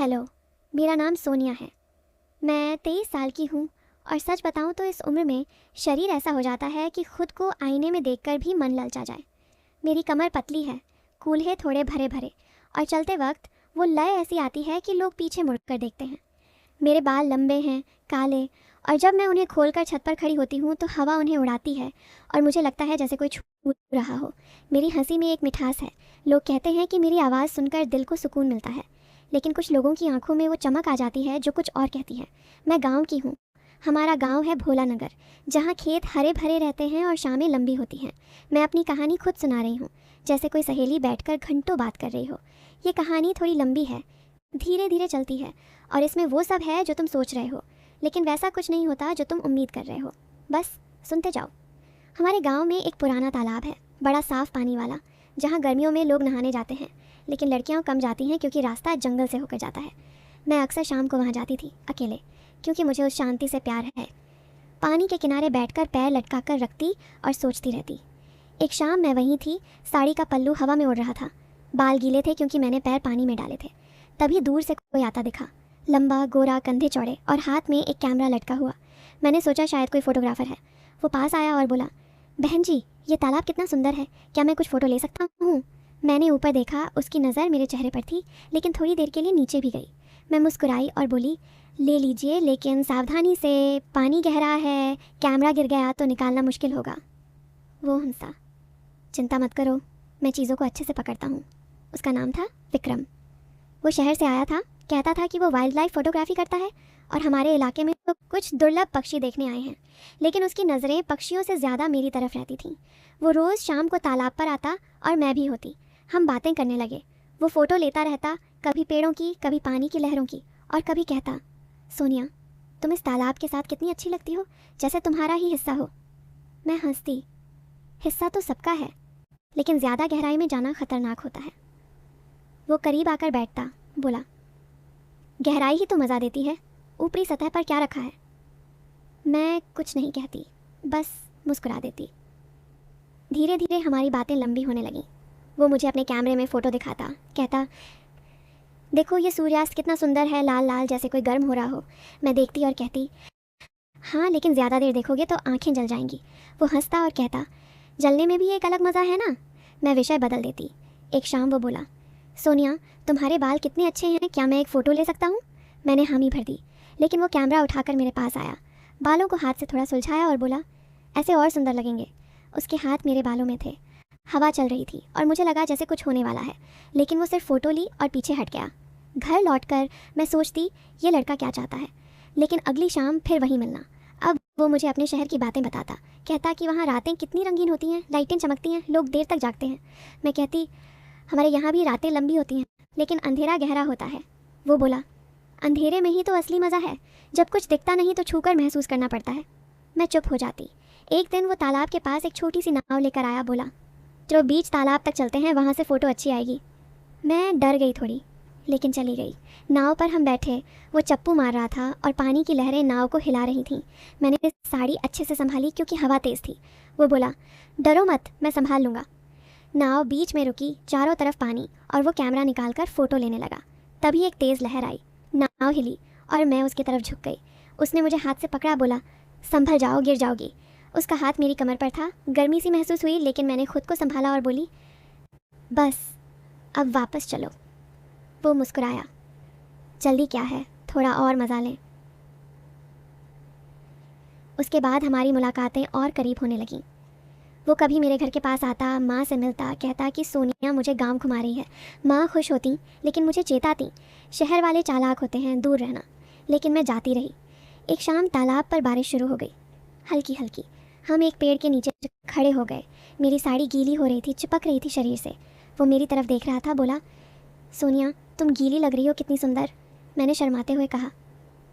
Hello, मेरा नाम सोनिया है। मैं 23 साल की हूँ और सच बताऊँ तो इस उम्र में शरीर ऐसा हो जाता है कि खुद को आईने में देखकर भी मन ललचा जाए। मेरी कमर पतली है, कूल्हे थोड़े भरे भरे और चलते वक्त वो लय ऐसी आती है कि लोग पीछे मुड़कर देखते हैं। मेरे बाल लंबे हैं, काले, और जब मैं उन्हें खोलकर छत पर खड़ी होती हूँ तो हवा उन्हें उड़ाती है और मुझे लगता है जैसे कोई छू रहा हो। मेरी हंसी में एक मिठास है। लोग कहते हैं कि मेरी आवाज़ सुनकर दिल को सुकून मिलता है, लेकिन कुछ लोगों की आंखों में वो चमक आ जाती है जो कुछ और कहती है। मैं गांव की हूँ। हमारा गांव है भोला नगर, जहाँ खेत हरे भरे रहते हैं और शामें लंबी होती हैं। मैं अपनी कहानी खुद सुना रही हूँ, जैसे कोई सहेली बैठकर घंटों बात कर रही हो। ये कहानी थोड़ी लंबी है, धीरे धीरे चलती है, और इसमें वो सब है जो तुम सोच रहे हो, लेकिन वैसा कुछ नहीं होता जो तुम उम्मीद कर रहे हो। बस सुनते जाओ। हमारे गांव में एक पुराना तालाब है, बड़ा साफ पानी वाला, जहाँ गर्मियों में लोग नहाने जाते हैं, लेकिन लड़कियां कम जाती हैं क्योंकि रास्ता जंगल से होकर जाता है। मैं अक्सर शाम को वहाँ जाती थी, अकेले, क्योंकि मुझे उस शांति से प्यार है। पानी के किनारे बैठकर पैर लटकाकर रखती और सोचती रहती। एक शाम मैं वहीं थी, साड़ी का पल्लू हवा में उड़ रहा था, बाल गीले थे क्योंकि मैंने पैर पानी में डाले थे। तभी दूर से कोई आता दिखा, लंबा, गोरा, कंधे चौड़े और हाथ में एक कैमरा लटका हुआ। मैंने सोचा शायद कोई फोटोग्राफर है। वो पास आया और बोला, बहन जी, ये तालाब कितना सुंदर है, क्या मैं कुछ फ़ोटो ले सकता हूँ? मैंने ऊपर देखा, उसकी नज़र मेरे चेहरे पर थी, लेकिन थोड़ी देर के लिए नीचे भी गई। मैं मुस्कुराई और बोली, ले लीजिए, लेकिन सावधानी से, पानी गहरा है, कैमरा गिर गया तो निकालना मुश्किल होगा। वो हंसा। चिंता मत करो, मैं चीज़ों को अच्छे से पकड़ता हूँ। उसका नाम था विक्रम। वो शहर से आया था, कहता था कि वो वाइल्ड लाइफ फोटोग्राफी करता है और हमारे इलाके में तो कुछ दुर्लभ पक्षी देखने आए हैं, लेकिन उसकी नज़रें पक्षियों से ज़्यादा मेरी तरफ रहती थीं। वो रोज़ शाम को तालाब पर आता और मैं भी होती। हम बातें करने लगे। वो फ़ोटो लेता रहता, कभी पेड़ों की, कभी पानी की लहरों की, और कभी कहता, सोनिया, तुम इस तालाब के साथ कितनी अच्छी लगती हो, जैसे तुम्हारा ही हिस्सा हो। मैं हंसती। हिस्सा तो सबका है, लेकिन ज़्यादा गहराई में जाना खतरनाक होता है। वो करीब आकर बैठता, बोला, गहराई ही तो मज़ा देती है, ऊपरी सतह पर क्या रखा है। मैं कुछ नहीं कहती, बस मुस्कुरा देती। धीरे धीरे हमारी बातें लंबी होने लगीं। वो मुझे अपने कैमरे में फ़ोटो दिखाता, कहता, देखो ये सूर्यास्त कितना सुंदर है, लाल लाल जैसे कोई गर्म हो रहा हो। मैं देखती और कहती, हाँ, लेकिन ज़्यादा देर देखोगे तो आंखें जल जाएंगी। वो हंसता और कहता, जलने में भी एक अलग मज़ा है ना। मैं विषय बदल देती। एक शाम वो बोला, सोनिया, तुम्हारे बाल कितने अच्छे हैं, क्या मैं एक फ़ोटो ले सकता हूँ? मैंने हामी भर दी, लेकिन वो कैमरा उठाकर मेरे पास आया, बालों को हाथ से थोड़ा सुलझाया और बोला, ऐसे और सुंदर लगेंगे। उसके हाथ मेरे बालों में थे। हवा चल रही थी और मुझे लगा जैसे कुछ होने वाला है, लेकिन वो सिर्फ फ़ोटो ली और पीछे हट गया। घर लौटकर मैं सोचती, ये लड़का क्या चाहता है, लेकिन अगली शाम फिर वहीं मिलना। अब वो मुझे अपने शहर की बातें बताता, कहता कि वहाँ रातें कितनी रंगीन होती हैं, लाइटें चमकती हैं, लोग देर तक जागते हैं। मैं कहती, हमारे यहाँ भी रातें लंबी होती हैं, लेकिन अंधेरा गहरा होता है। वो बोला, अंधेरे में ही तो असली मज़ा है, जब कुछ दिखता नहीं तो छूकर महसूस करना पड़ता है। मैं चुप हो जाती। एक दिन वो तालाब के पास एक छोटी सी नाव लेकर आया, बोला, चलो बीच तालाब तक चलते हैं, वहाँ से फ़ोटो अच्छी आएगी। मैं डर गई थोड़ी, लेकिन चली गई। नाव पर हम बैठे। वो चप्पू मार रहा था और पानी की लहरें नाव को हिला रही थीं। मैंने साड़ी अच्छे से संभाली क्योंकि हवा तेज़ थी। वो बोला, डरो मत, मैं संभाल लूँगा। नाव बीच में रुकी, चारों तरफ पानी, और वो कैमरा निकालकर फ़ोटो लेने लगा। तभी एक तेज़ लहर आई, नाव हिली और मैं उसकी तरफ झुक गई। उसने मुझे हाथ से पकड़ा, बोला, संभल जाओ, गिर जाओगी। उसका हाथ मेरी कमर पर था। गर्मी सी महसूस हुई, लेकिन मैंने खुद को संभाला और बोली, बस अब वापस चलो। वो मुस्कुराया, जल्दी क्या है, थोड़ा और मज़ा लें। उसके बाद हमारी मुलाकातें और करीब होने लगीं। वो कभी मेरे घर के पास आता, माँ से मिलता, कहता कि सोनिया मुझे गांव घुमा रही है। माँ खुश होती, लेकिन मुझे चेताती, शहर वाले चालाक होते हैं, दूर रहना। लेकिन मैं जाती रही। एक शाम तालाब पर बारिश शुरू हो गई, हल्की हल्की। हम एक पेड़ के नीचे खड़े हो गए। मेरी साड़ी गीली हो रही थी, चिपक रही थी शरीर से। वो मेरी तरफ देख रहा था, बोला, सोनिया, तुम गीली लग रही हो, कितनी सुंदर। मैंने शर्माते हुए कहा,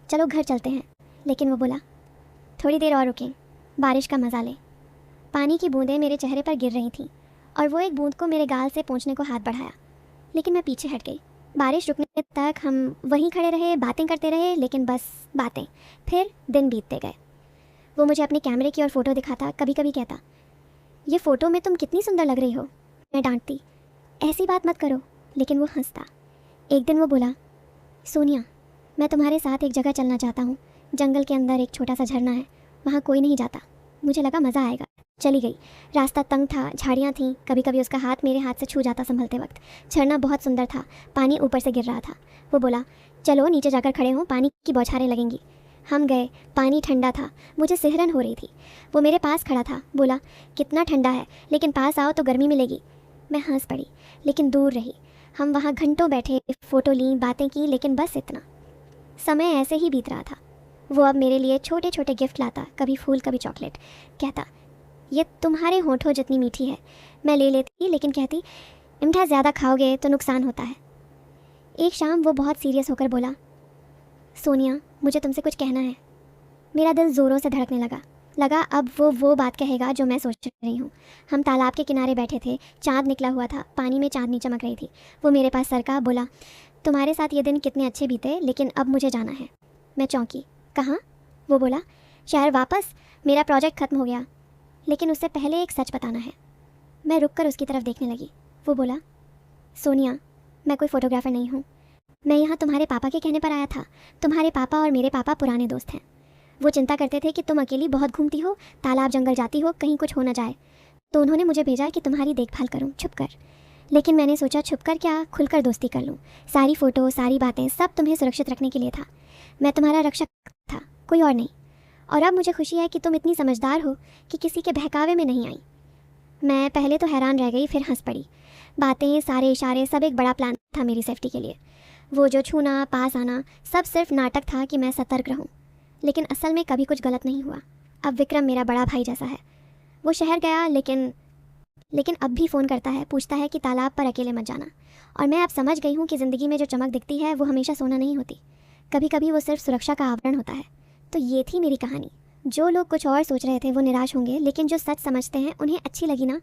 चलो घर चलते हैं। लेकिन वो बोला, थोड़ी देर और रुकें, बारिश का मज़ा लें। पानी की बूंदें मेरे चेहरे पर गिर रही थीं और वो एक बूंद को मेरे गाल से पोंछने को हाथ बढ़ाया, लेकिन मैं पीछे हट गई। बारिश रुकने तक हम वहीं खड़े रहे, बातें करते रहे, लेकिन बस बातें। फिर दिन बीतते गए। वो मुझे अपने कैमरे की ओर फ़ोटो दिखाता, कभी कभी कहता, ये फ़ोटो में तुम कितनी सुंदर लग रही हो। मैं डांटती, ऐसी बात मत करो, लेकिन वो हंसता। एक दिन वो बोला, सोनिया, मैं तुम्हारे साथ एक जगह चलना चाहता हूँ। जंगल के अंदर एक छोटा सा झरना है, वहाँ कोई नहीं जाता। मुझे लगा मज़ा आएगा। चली गई। रास्ता तंग था, झाड़ियाँ थीं, कभी कभी उसका हाथ मेरे हाथ से छू जाता संभलते वक्त। झरना बहुत सुंदर था, पानी ऊपर से गिर रहा था। वो बोला, चलो नीचे जाकर खड़े हों, पानी की बौछारें लगेंगी। हम गए। पानी ठंडा था, मुझे सिहरन हो रही थी। वो मेरे पास खड़ा था, बोला, कितना ठंडा है, लेकिन पास आओ तो गर्मी मिलेगी। मैं हंस पड़ी, लेकिन दूर रही। हम वहाँ घंटों बैठे, फ़ोटो ली, बातें की, लेकिन बस इतना। समय ऐसे ही बीत रहा था। वो अब मेरे लिए छोटे छोटे गिफ्ट लाता, कभी फूल कभी चॉकलेट। कहता, ये तुम्हारे होठों जितनी मीठी है। मैं ले लेती, लेकिन कहती, मीठा ज़्यादा खाओगे तो नुकसान होता है। एक शाम वो बहुत सीरियस होकर बोला, सोनिया, मुझे तुमसे कुछ कहना है। मेरा दिल ज़ोरों से धड़कने लगा अब वो बात कहेगा जो मैं सोच रही हूँ। हम तालाब के किनारे बैठे थे, चाँद निकला हुआ था, पानी में चाँदनी चमक रही थी। वो मेरे पास सरका, बोला, तुम्हारे साथ ये दिन कितने अच्छे बीते, लेकिन अब मुझे जाना है। मैं चौंकी। कहाँ? वो बोला, शहर वापस। मेरा प्रोजेक्ट ख़त्म हो गया, लेकिन उससे पहले एक सच बताना है। मैं रुक कर उसकी तरफ देखने लगी। वो बोला, सोनिया, मैं कोई फ़ोटोग्राफ़र नहीं हूँ। मैं यहाँ तुम्हारे पापा के कहने पर आया था। तुम्हारे पापा और मेरे पापा पुराने दोस्त हैं। वो चिंता करते थे कि तुम अकेली बहुत घूमती हो, तालाब जंगल जाती हो, कहीं कुछ हो ना जाए, तो उन्होंने मुझे भेजा कि तुम्हारी देखभाल करूँ छुप कर। लेकिन मैंने सोचा, छुप कर क्या, खुलकर दोस्ती कर लूँ। सारी फ़ोटो, सारी बातें, सब तुम्हें सुरक्षित रखने के लिए था। मैं तुम्हारा रक्षक था, कोई और नहीं। और अब मुझे खुशी है कि तुम इतनी समझदार हो कि किसी के बहकावे में नहीं आई। मैं पहले तो हैरान रह गई, फिर हंस पड़ी। बातें, सारे इशारे, सब एक बड़ा प्लान था मेरी सेफ्टी के लिए। वो जो छूना, पास आना, सब सिर्फ नाटक था कि मैं सतर्क रहूं। लेकिन असल में कभी कुछ गलत नहीं हुआ। अब विक्रम मेरा बड़ा भाई जैसा है। वो शहर गया, लेकिन अब भी फ़ोन करता है, पूछता है कि तालाब पर अकेले मत जाना। और मैं अब समझ गई हूँ कि ज़िंदगी में जो चमक दिखती है वो हमेशा सोना नहीं होती। कभी कभी वो सिर्फ सुरक्षा का आवरण होता है। तो ये थी मेरी कहानी। जो लोग कुछ और सोच रहे थे वो निराश होंगे, लेकिन जो सच समझते हैं उन्हें अच्छी लगी ना।